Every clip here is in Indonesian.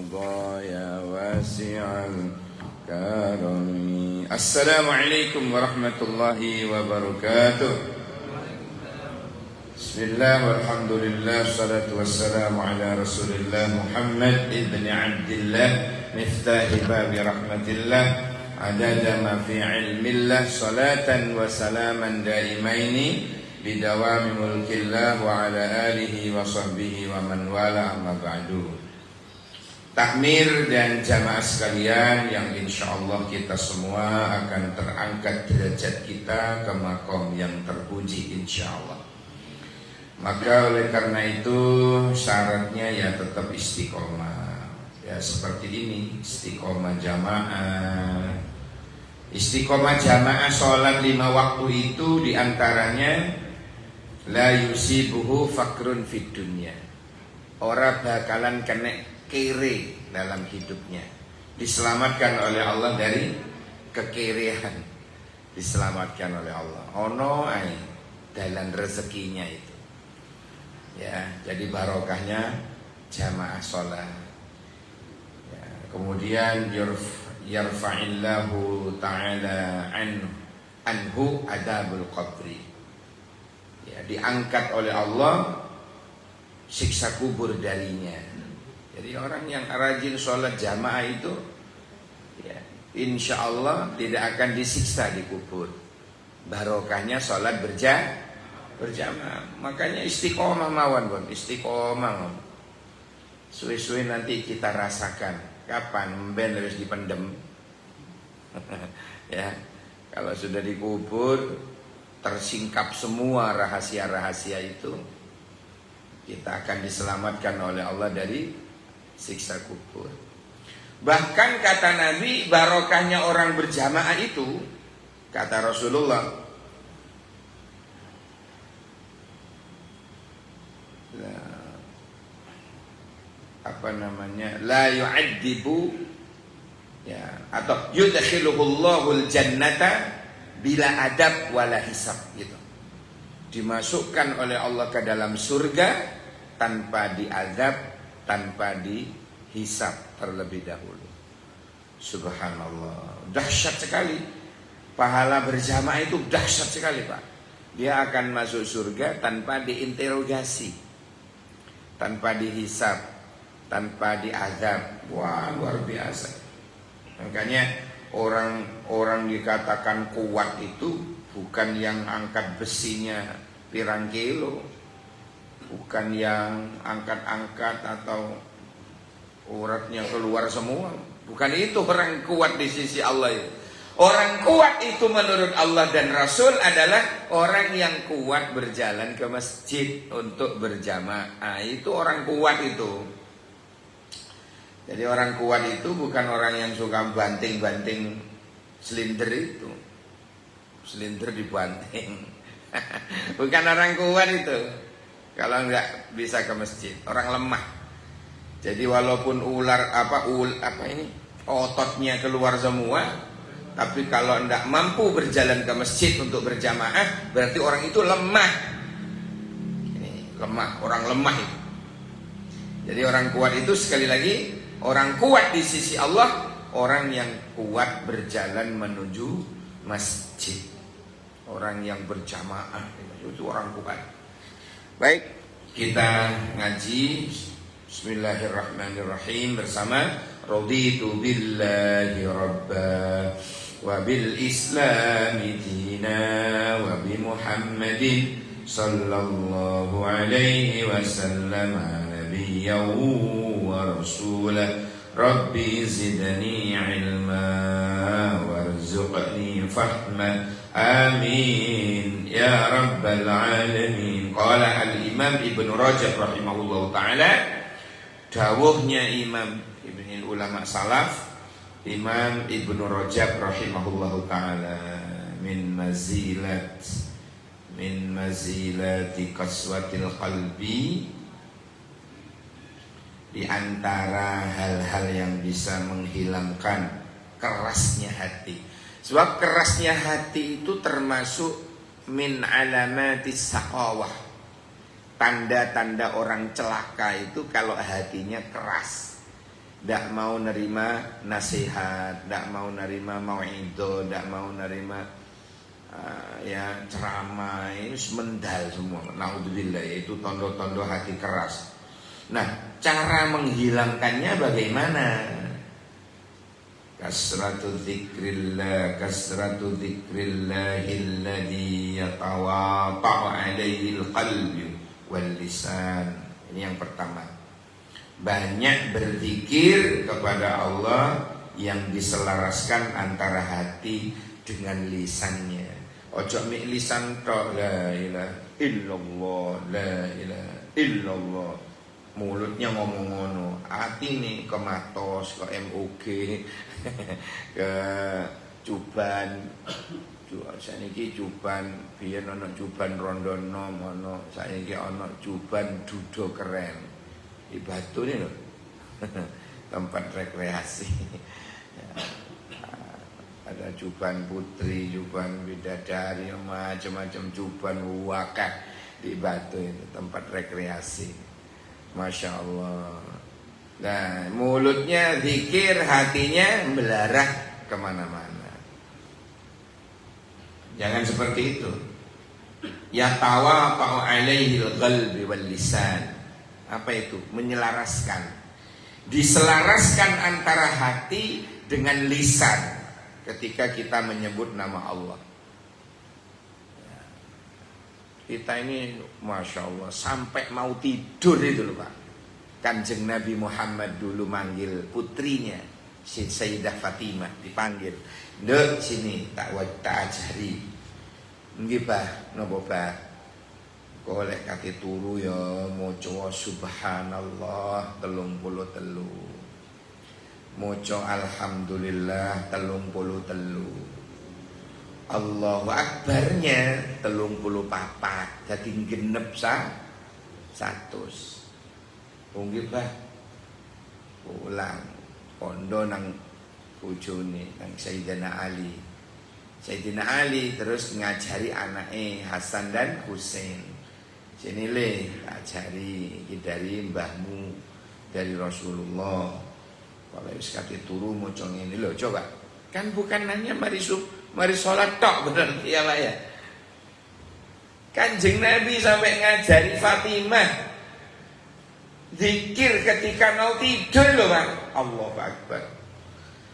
ترضى يا واسع الكرم. السلام عليكم ورحمة الله وبركاته. بسم الله والحمد لله والصلاة والسلام على رسول الله محمد ابن عبد الله مفتاح باب رحمة الله عدد ما في علم الله صلاة وسلاما دائمين بدوام ملك الله وعلى آله وصحبه ومن والاه أما بعد. Takmir dan jamaah sekalian yang insya Allah kita semua akan terangkat derajat kita ke makom yang terpuji insya Allah. Maka oleh karena itu syaratnya ya tetap istiqomah. Ya seperti ini, istiqomah jamaah. Istiqomah jamaah sholat 5 waktu itu diantaranya la yusibuhu fakrun fid dunya. Ora bakalan kena kere dalam hidupnya. Diselamatkan oleh Allah dari kekerean. Diselamatkan oleh Allah. Ono ai dalam rezekinya itu. Ya, jadi barokahnya jamaah sholat. Ya, kemudian yarfa'illahu ta'ala anhu adabul qabri. Ya, diangkat oleh Allah siksa kubur darinya. Jadi orang yang rajin sholat jamaah itu ya, insya Allah tidak akan disiksa di kubur. Barokahnya sholat berjamaah. Makanya istiqomah mawon bon, istiqomah. Suwe-suwe nanti kita rasakan kapan ben harus dipendem. Ya, kalau sudah dikubur tersingkap semua rahasia-rahasia itu, kita akan diselamatkan oleh Allah dari siksa kubur. Bahkan kata Nabi, barokahnya orang berjamaah itu, kata Rasulullah, la yu'addibu ya, atau yudkhiluhullahul jannata bila adab wala hisab gitu. Dimasukkan oleh Allah ke dalam surga tanpa diazab, tanpa dihisab terlebih dahulu. Subhanallah, dahsyat sekali. Pahala berjamaah itu dahsyat sekali Pak. Dia akan masuk surga tanpa diinterogasi, tanpa dihisab, tanpa diazab. Wah, luar biasa. Makanya orang dikatakan kuat itu bukan yang angkat besinya pirang kilo, bukan yang angkat-angkat atau uratnya keluar semua. Bukan itu orang kuat di sisi Allah itu. Orang kuat itu menurut Allah dan Rasul adalah orang yang kuat berjalan ke masjid untuk berjamaah. Itu orang kuat itu. Jadi orang kuat itu bukan orang yang suka banting-banting silinder itu. Silinder dibanting. Bukan orang kuat itu. Kalau enggak bisa ke masjid, orang lemah. Jadi walaupun ototnya keluar semua, tapi kalau enggak mampu berjalan ke masjid untuk berjamaah, berarti orang itu lemah. Ini lemah, orang lemah itu. Jadi orang kuat itu sekali lagi, orang kuat di sisi Allah, orang yang kuat berjalan menuju masjid. Orang yang berjamaah itu orang kuat. Baik, kita ngaji Bismillahirrahmanirrahim bersama raditu billahi rabba wa bil islami dina wa bi Muhammadin sallallahu alaihi wasallam nabiyyan wa rasulah. Rabbi zidni ilma warzuqni fahma. Amin ya rabbal alamin. Qala al-imam Ibnu Rajab rahimahullah ta'ala, dawuhnya imam ulama salaf Imam Ibnu Rajab rahimahullah ta'ala, min mazilati qaswatil qalbi, di antara hal-hal yang bisa menghilangkan kerasnya hati. Sebab kerasnya hati itu termasuk min alamatis saqawah. Tanda-tanda orang celaka itu kalau hatinya keras. Tidak mau nerima nasihat, tidak mau nerima mau'idho, tidak mau nerima ya ceramah. Ini mendal semua. Naudzubillah, yaitu tondo-tondo hati keras. Nah, cara menghilangkannya bagaimana? Kasratu dzikrillahilladzi yatawata'u 'alaihil qalbi wal lisan. Ini yang pertama. Banyak berzikir kepada Allah yang diselaraskan antara hati dengan lisannya. Ojo mik lisan tok, la ilaha illallah, la ilaha illallah. Mulutnya ngomong ngono, hati nih ke Matos, ke MUG, ke Juban. Saiki Juban, biyen ana Juban Rondono, ono saiki ana Juban Dudo Keren. Di Batu nih loh. Tempat rekreasi. Ada Juban Putri, Juban Bidadari, macam-macam Juban wakah di Batu itu, tempat rekreasi. Masya Allah. Nah, mulutnya zikir, hatinya melarah kemana-mana. Jangan seperti itu. Ya tawaqa'u 'alaihil qalbi wal lisan. Apa itu? Menyelaraskan. Diselaraskan antara hati dengan lisan ketika kita menyebut nama Allah. Kita ini Masya Allah sampai mau tidur itu loh Pak. Kanjeng Nabi Muhammad dulu manggil putrinya Sayyidah Fatimah, dipanggil, "Nduk sini tak ajari." Nggih Pak, napa Pak? Golek kaki turu ya maca subhanallah 33. Maca alhamdulillah 33. Allahu Akbarnya 34. Jadi genep 100. Nggih Bah. Ulang kondo nang bojone nang Sayyidina Ali. Sayyidina Ali terus ngajari anake Hasan dan Husain. Sini le ajari iki dari mbahmu, dari Rasulullah. Kalau wis kate turu maca ngene lho coba. Kan bukan hanya mari sholat tok, bener ya Pak ya. Kanjeng Nabi sampai ngajari Fatimah zikir ketika mau tidur loh Pak. Allahu Akbar.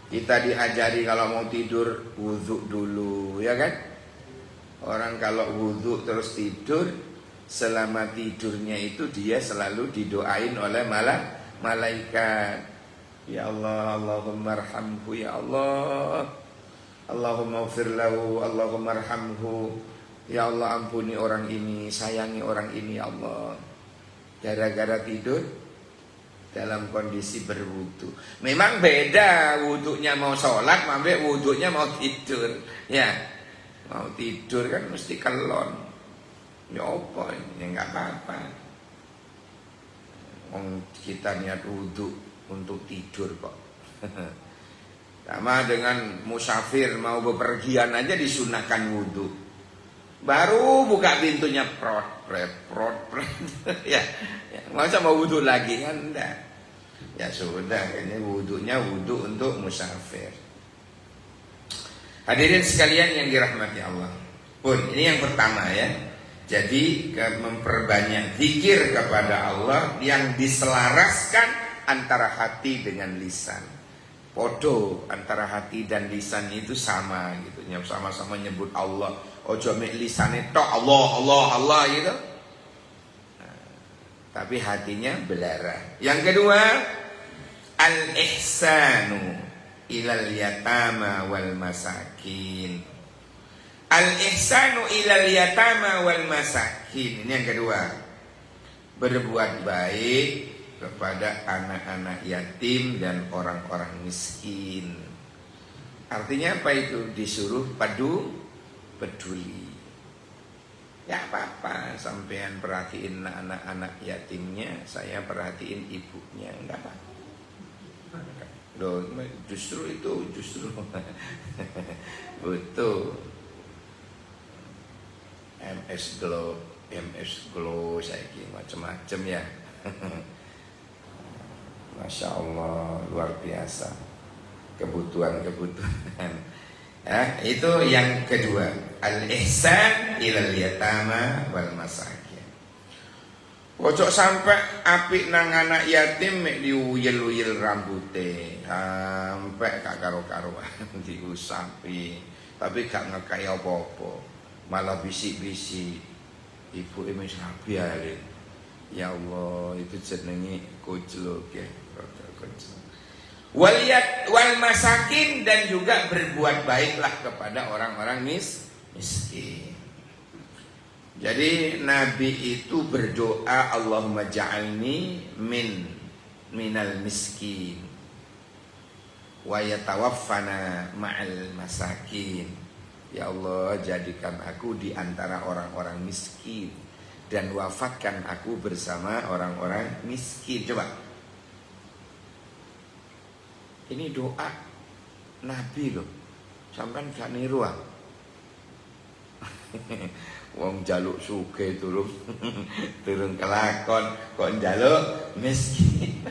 Kita diajari kalau mau tidur wudhu dulu, ya kan? Orang kalau wudhu terus tidur, selama tidurnya itu dia selalu didoain oleh malaikat. Ya Allah, Allahumma arhamhu ya Allah. Allahumma ighfir lahu, Allahumma arhamhu. Ya Allah ampuni orang ini, sayangi orang ini ya Allah. Gara-gara tidur dalam kondisi berwudu. Memang beda wudunya mau sholat, sampai wudunya mau tidur. Ya, mau tidur kan mesti kelon. Ya apa? Ya nggak apa-apa. Kita niat wudu untuk tidur kok. Sama dengan musafir mau bepergian aja disunahkan wudu. Baru buka pintunya prot. ya, masa mau wudu lagi kan enggak. Ya sudah, ini wudunya wudu untuk musafir. Hadirin sekalian yang dirahmati Allah. Pun ini yang pertama ya. Jadi memperbanyak zikir kepada Allah yang diselaraskan antara hati dengan lisan. Podo antara hati dan lisan itu sama gitu. Sama-sama nyebut Allah. Ojo mek lisane tok Allah gitu. Nah, tapi hatinya belarang. Yang kedua, al-ihsanu ilal yatama wal masakin. Al-ihsanu ilal yatama wal masakin. Ini yang kedua. Berbuat baik kepada anak-anak yatim dan orang-orang miskin. Artinya apa itu? Disuruh peduli. Ya apa-apa, sampean perhatiin anak-anak yatimnya, saya perhatiin ibunya, enggak apa-apa. Loh, justru betul. MS Glow saya macam-macam ya. Masya Allah, luar biasa kebutuhan-kebutuhan. Itu yang kedua, al-ihsan ilal yatama wal masakin. Ojo sampai apik nang anak yatim mek diuyel-uyel rambute, sampai gak karo-karuan diusapi, tapi gak ngekai apa-apa, malah bisik-bisik. Ibu wis rabi ae. Ya Allah, itu jenenge kojlok ya. Wal masakin, dan juga berbuat baiklah kepada orang-orang miskin. Jadi Nabi itu berdoa, Allahumma ja'alni minal miskin wa yatawaffana ma'al masakin. Ya Allah, jadikan aku di antara orang-orang miskin dan wafatkan aku bersama orang-orang miskin. Coba, ini doa Nabi loh, sampean gak niru ah. Wong jaluk sugih turun turun kelakon kok njaluk miskin.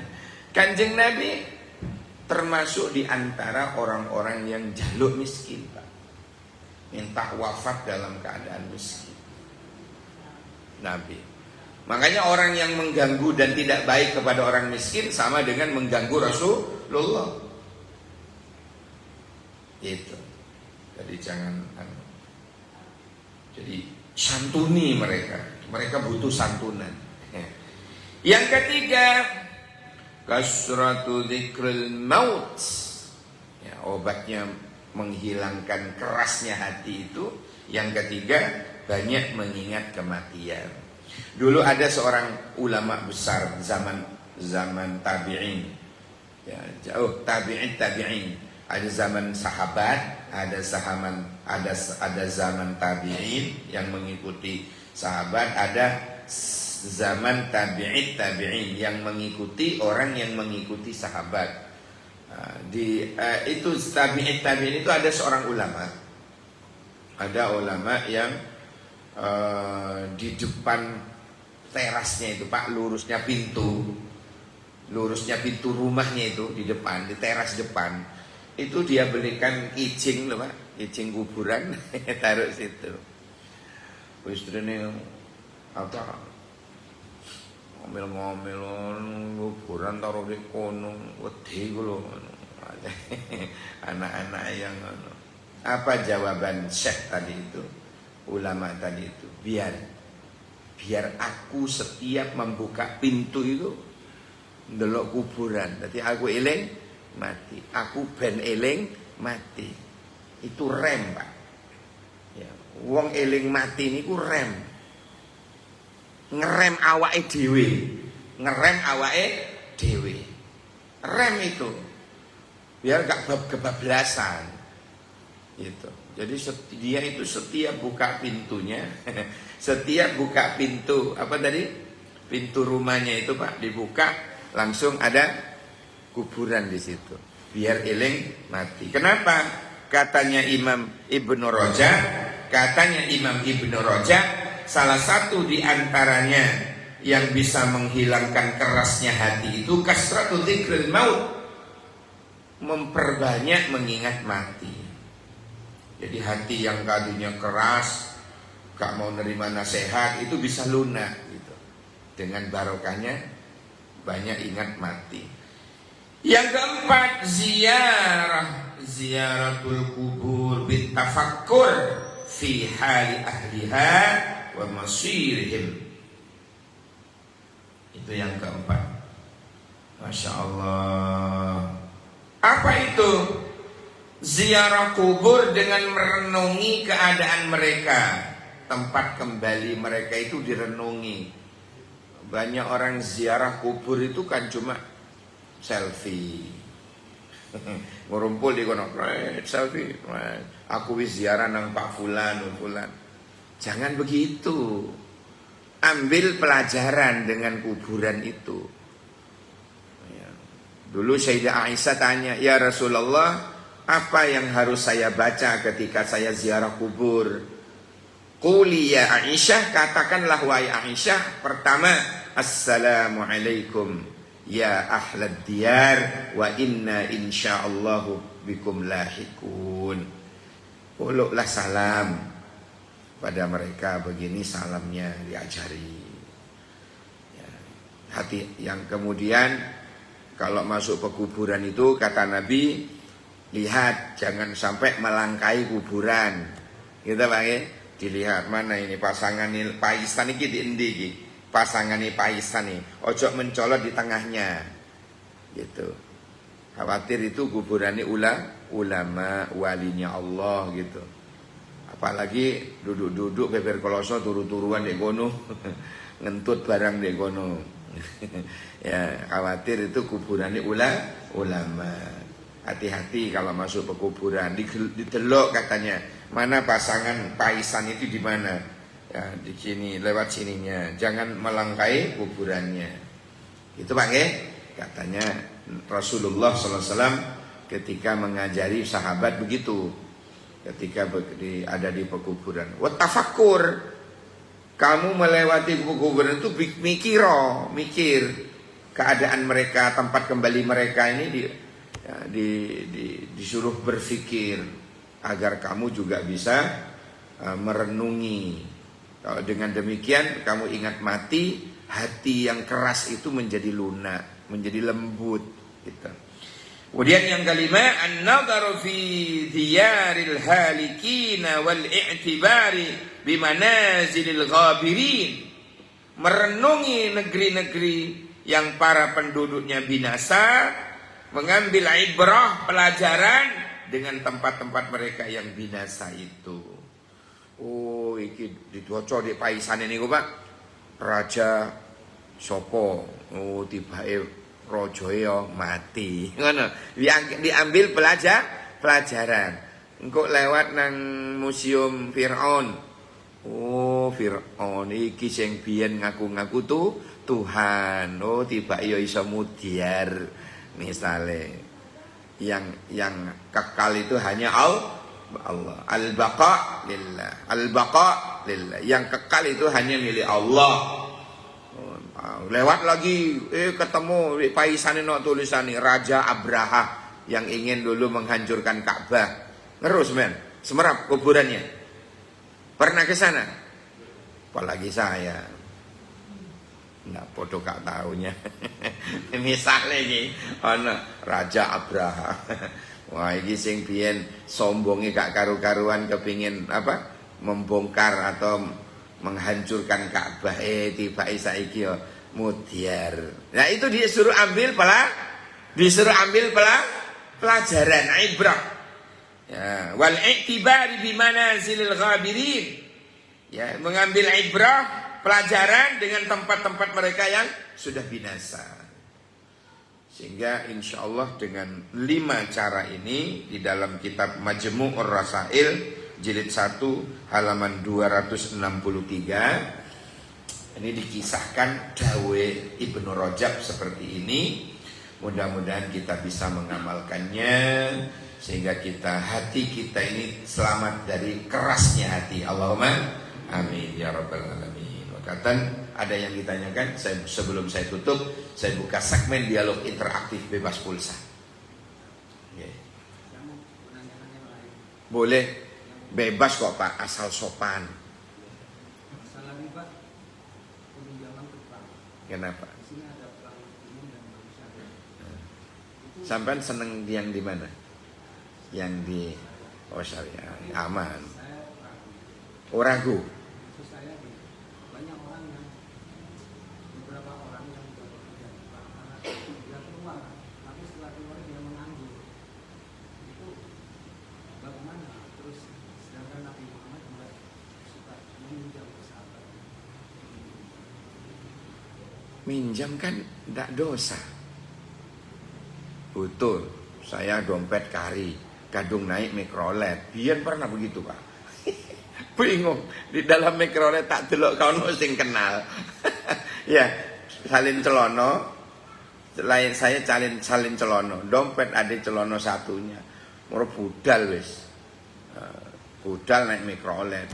Kanjeng Nabi termasuk di antara orang-orang yang jaluk miskin, Pak. Minta wafat dalam keadaan miskin. Nabi. Makanya orang yang mengganggu dan tidak baik kepada orang miskin sama dengan mengganggu Rasulullah. Itu. Jadi jangan jadi santuni mereka. Mereka butuh santunan. Yang ketiga, kasratu dzikril maut. Ya, obatnya menghilangkan kerasnya hati itu. Yang ketiga, banyak mengingat kematian. Dulu ada seorang ulama besar zaman tabi'in. Ya, jauh tabi'in. Ada zaman sahabat, ada zaman tabi'in yang mengikuti sahabat, ada zaman tabi'in yang mengikuti orang yang mengikuti sahabat. Itu tabi'in itu ada seorang ulama. Ada ulama yang di depan terasnya itu, Pak, lurusnya pintu rumahnya itu di depan, di teras depan itu dia belikan icing loh, Pak, icing kuburan taruh situ. Istrinya apa, ngomel-ngomel kuburan taruh di kono, wedi lho. Anak-anak yang apa jawaban syekh tadi itu, ulama tadi itu, biar aku setiap membuka pintu itu ndelok kuburan, berarti aku eling mati, aku ben eling mati. Itu rem, Pak. Ya, wong eling mati niku rem. Ngerem awake dhewe. Rem itu biar gak kebablasan. Gitu. Jadi dia itu setiap buka pintunya, setiap buka pintu apa tadi? Pintu rumahnya itu, Pak, dibuka langsung ada kuburan di situ, biar eling mati. Kenapa? Katanya Imam Ibnu Rajab, salah satu di antaranya yang bisa menghilangkan kerasnya hati itu kasratu dzikril maut, memperbanyak mengingat mati. Jadi hati yang tadinya keras, gak mau nerima nasihat, itu bisa lunak gitu. Dengan barokahnya banyak ingat mati. Yang keempat, ziyaratul kubur bitafakkur fi hali ahliha wa masirihim. Itu yang keempat. Masya Allah. Apa itu? Ziarah kubur dengan merenungi keadaan mereka. Tempat kembali mereka itu direnungi. Banyak orang ziarah kubur itu kan cuma selfie. Ngurumpul di kono, selfie. Aku wis ziarah nang Pak Fulan. Jangan begitu. Ambil pelajaran dengan kuburan itu. Ya. Dulu Sayyidah Aisyah tanya, "Ya Rasulullah, apa yang harus saya baca ketika saya ziarah kubur?" Quli ya Aisyah, katakanlah wahai Aisyah, pertama, Assalamualaikum. ya ahlad diyar wa inna insyaallahu bikum lahikun. Uluklah salam pada mereka, begini salamnya diajari. Ya, hati yang kemudian kalau masuk pekuburan itu kata Nabi, lihat jangan sampai melangkai kuburan. Gitu Pak ya. Dilihat mana ini pasangan ini Pakistan ini di endi iki. Pasangan ini Pakistan ini. Ojo mencolot di tengahnya. Gitu. Khawatir itu kuburan ini ulama walinya Allah gitu. Apalagi duduk-duduk beber koloso turu-turuan di kono. Ngentut barang di kono. Ya, khawatir itu kuburan ini ulama. Hati-hati kalau masuk ke kuburan, didelok katanya. Mana pasangan Paisan itu di mana? Ya, di sini, lewat sininya. Jangan melangkai kuburannya. Itu Pak ya? Katanya Rasulullah SAW ketika mengajari sahabat begitu. Ketika ada di pekuburan. Wattafakkur. Kamu melewati kuburan itu mikir keadaan mereka, tempat kembali mereka ini disuruh berpikir agar kamu juga bisa merenungi. Dengan demikian kamu ingat mati, hati yang keras itu menjadi lunak, menjadi lembut gitu. Kemudian yang kelima, an-nadharu fi diyaril halikina wal i'tibari bimanazilil ghabirin. Merenungi negeri-negeri yang para penduduknya binasa, mengambil ibrah, pelajaran dengan tempat-tempat mereka yang binasa itu. Oh, iki didoco di Paisan ini Pak. Raja sopo, oh tibake rojoyo mati. Ngono. Diambil pelajaran. Engko lewat nang museum Firaun. Oh, Firaun iki sing biyen ngaku-ngaku Tuhan. Oh, tiba yo iso mudyar. Misale yang kekal itu hanya Allah. Al-baqa lillah. Al-baqa lillah. Yang kekal itu hanya milik Allah. Lewat lagi ketemu di Paisan no tulisan Raja Abraha yang ingin dulu menghancurkan Ka'bah. Ngerus men, Semerap kuburannya. Pernah ke sana? Apalagi saya. Nggak podo gak taunya. Misalnya ini Raja Abraha. Wah, ini sing biyen sombongi gak karu-karuan kepingin apa? Membongkar atau menghancurkan Ka'bah. Tiba saiki yo mudyar. Nah, itu disuruh ambil pelajaran ibrah. Ya, wal i'tibari bi manazilil ghabirin. Ya, mengambil ibrah, pelajaran dengan tempat-tempat mereka yang sudah binasa. Sehingga insya Allah dengan 5 cara ini di dalam kitab Majmu'ur Rasail jilid 1 halaman 263 ini dikisahkan dawe Ibnu Rajab seperti ini. Mudah-mudahan kita bisa mengamalkannya sehingga hati kita ini selamat dari kerasnya hati. Allahumma amin ya rabbal alamin. Wakatan ada yang ditanyakan, sebelum saya tutup, saya buka segmen dialog interaktif bebas pulsa. Okay. Boleh, bebas kok Pak, asal sopan. Kenapa? Sampai seneng yang di mana? Yang di syariah, aman. Oh, ragu. Minjam kan tidak dosa. Betul. Saya dompet kari, kadung naik mikrolet. Biar pernah begitu Pak. Bingung. Di dalam mikrolet tak delok kono sing kenal. Ya, salin celono. Lain saya salin celono. Dompet ada celono satunya. Moro budal wis. Budal naik mikrolet.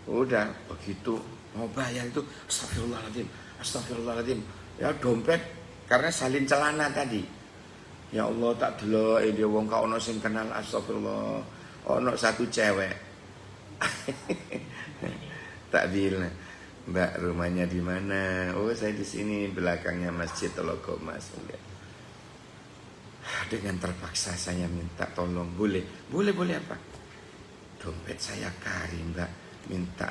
Udah begitu mau bayar itu astagfirullahaladzim. Ya dompet Karena salin celana tadi. Ya Allah tak delok dia wong ka ono sing kenal, astagfirullah. Ono satu cewek. Tak bilang, Mbak rumahnya di mana? Oh saya di sini belakangnya Masjid Tologo Mas. Dengan terpaksa saya minta tolong, boleh apa? Dompet saya kari Mbak, minta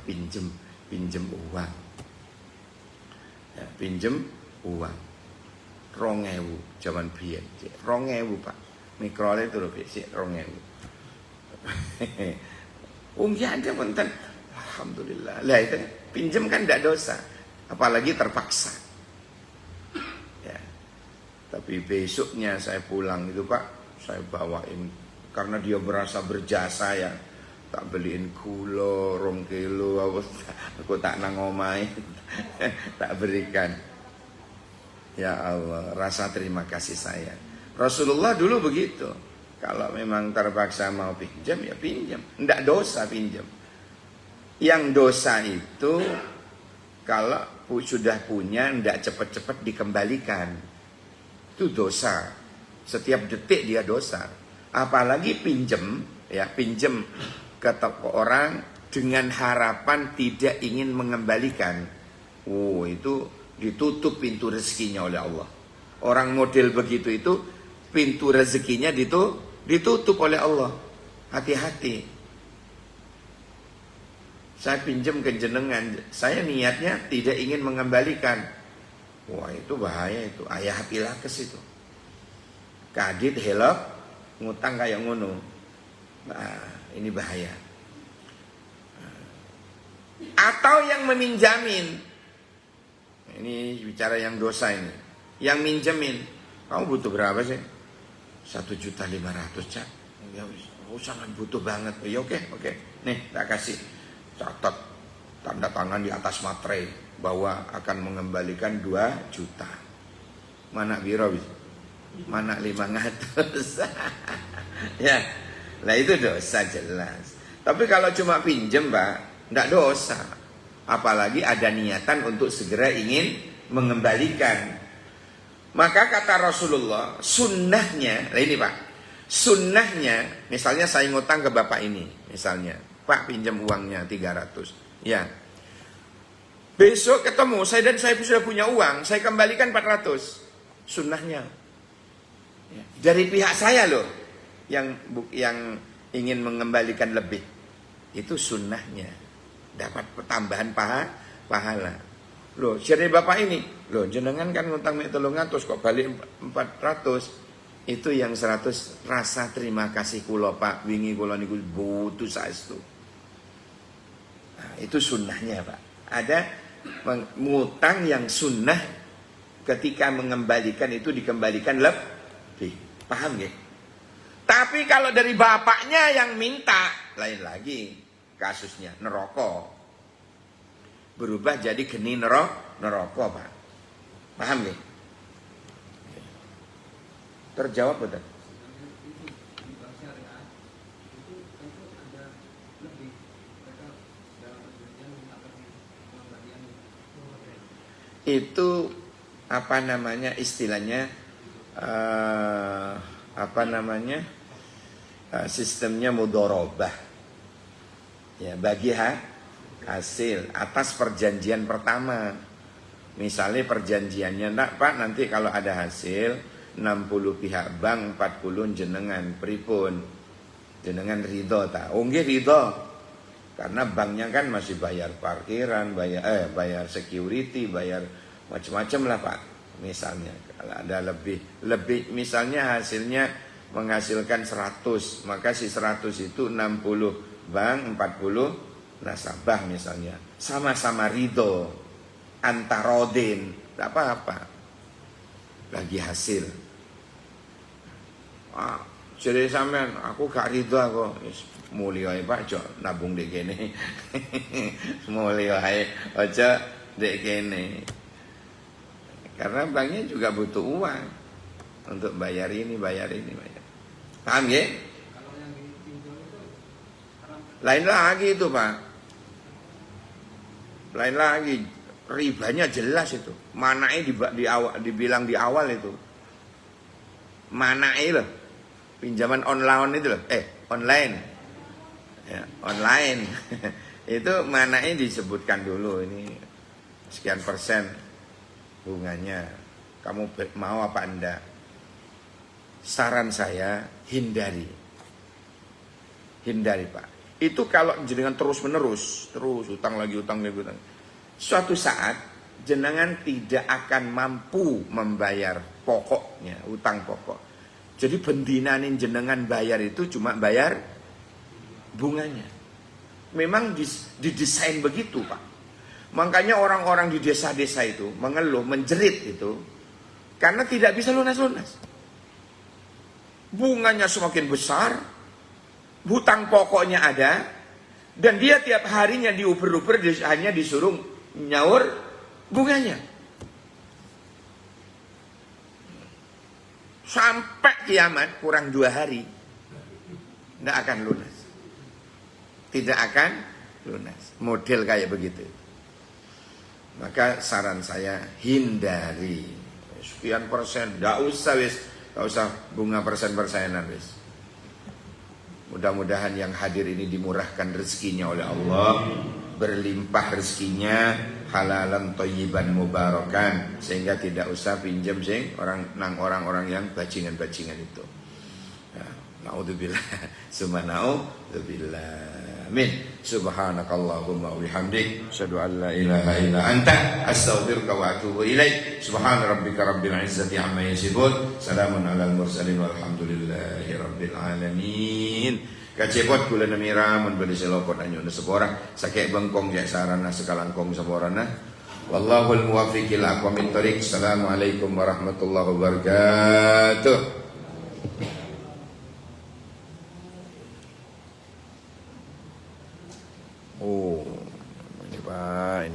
pinjem uang. Ya, pinjem uang. 2.000 zaman biyen. 2.000 Pak. Mikrole itu lho sik 2.000. Unggian aja punten. Alhamdulillah. Lah itu pinjem kan tidak dosa, apalagi terpaksa. Ya. Tapi besoknya saya pulang itu Pak, saya bawain karena dia berasa berjasa ya. Tak beliin gula 2 kilo, aku tak nang omahe. Tak berikan. Ya Allah, rasa terima kasih saya. Rasulullah dulu begitu. Kalau memang terpaksa mau pinjam ya pinjam, tidak dosa pinjam. Yang dosa itu kalau sudah punya tidak cepat-cepat dikembalikan. Itu dosa. Setiap detik dia dosa. Apalagi pinjam ke toko orang dengan harapan tidak ingin mengembalikan. Oh, itu ditutup pintu rezekinya oleh Allah. Orang model begitu itu pintu rezekinya ditutup oleh Allah. Hati-hati. Saya pinjam ke jenengan, saya niatnya tidak ingin mengembalikan. Wah itu bahaya itu, ayah pilakes itu. Kadit helok, ngutang kayak ngono. Nah, ini bahaya. Atau yang meminjamin. Ini bicara yang dosa ini. Yang minjemin, kamu butuh berapa sih? 1.500.000 Cak. Ya, sangat butuh banget. Ya oke. Nih, tak kasih. Catat tanda tangan di atas materai bahwa akan mengembalikan 2 juta. Mana biro? Mana 500? Ya, lah itu dosa jelas. Tapi kalau cuma pinjem Pak, tidak dosa. Apalagi ada niatan untuk segera ingin mengembalikan. Maka kata Rasulullah, sunnahnya, nah ini Pak, sunnahnya, misalnya saya ngutang ke bapak ini, misalnya. Pak pinjam uangnya 300. Ya. Besok ketemu saya sudah punya uang, saya kembalikan 400. Sunnahnya. Ya. Dari pihak saya loh yang ingin mengembalikan lebih. Itu sunnahnya. Dapat tambahan pahala. Loh, jadi bapak ini, loh jenengan kan ngutang 300 kok balik 400. Itu yang 100 rasa terima kasih kula Pak, wingi kula niku butuh saestu. Nah, itu sunnahnya Pak. Ada ngutang yang sunnah ketika mengembalikan itu dikembalikan lebih. Paham ya? Tapi kalau dari bapaknya yang minta, lain lagi kasusnya, neraka. Berubah jadi geni neraka Pak. Paham ya? Terjawab betul? Itu apa namanya istilahnya sistemnya mudharabah ya, bagi hasil atas perjanjian pertama. Misalnya perjanjiannya Pak nanti kalau ada hasil 60 pihak bank 40 jenengan pripun jenengan ridho tak? Oh nggih ridho. Karena banknya kan masih bayar parkiran, bayar security, bayar macam-macam lah Pak. Misalnya kalau ada lebih misalnya hasilnya menghasilkan 100, maka si 100 itu 60 bank, 40 nasabah misalnya. Sama-sama ridho, antarodin, tak apa-apa. Lagi hasil. Jadi sampean aku gak ridho aku. Mulia Pak jo nabung dek kene. Mulia aja dek kene. Karena banknya juga butuh uang untuk bayar ini. Paham ya? Kalau yang dipinjam itu lain lagi itu Pak. Lain lagi ribanya jelas itu. Manae dibilang di awal itu. Manae loh. Pinjaman online itu loh. Online. Ya, online. Itu manae disebutkan dulu ini sekian persen bunganya. Kamu mau apa enggak? Saran saya hindari. Hindari, Pak. Itu kalau jenengan terus utang lagi. Suatu saat jenengan tidak akan mampu membayar pokoknya, utang pokok. Jadi bendinanin jenengan bayar itu cuma bayar bunganya. Memang didesain begitu, Pak. Makanya orang-orang di desa-desa itu mengeluh, menjerit itu karena tidak bisa lunas-lunas. Bunganya semakin besar, hutang pokoknya ada, dan dia tiap harinya diuber-uber hanya disuruh nyaur bunganya. Sampai kiamat kurang 2 hari tidak akan lunas. Tidak akan lunas. Model kayak begitu. Maka saran saya hindari. Sekian persen, tidak usah bunga persen-persenan wis. Mudah-mudahan yang hadir ini dimurahkan rezekinya oleh Allah, berlimpah rezekinya, halalan thayyiban mubarakan, sehingga tidak usah pinjam orang-orang yang bajingan-bajingan itu. Naudzubillah, summa naudzubillah. Amin. Subhanakallahumma wa bihamdik, asyhadu an la ilaha illa anta, astaghfiruka wa atubu ilaik. Subhana rabbika rabbil izzati amma yasifun, salamun alal mursalin walhamdulillahi rabbil alamin. Kacepot kula namira mun beli selokot anyo na seborang sakek bengkong jak sarana sekalangkong seborana. Wallahul muwaffiq ila aqwamit thoriq. Assalamualaikum warahmatullahi wabarakatuh. Oh, ini Pak.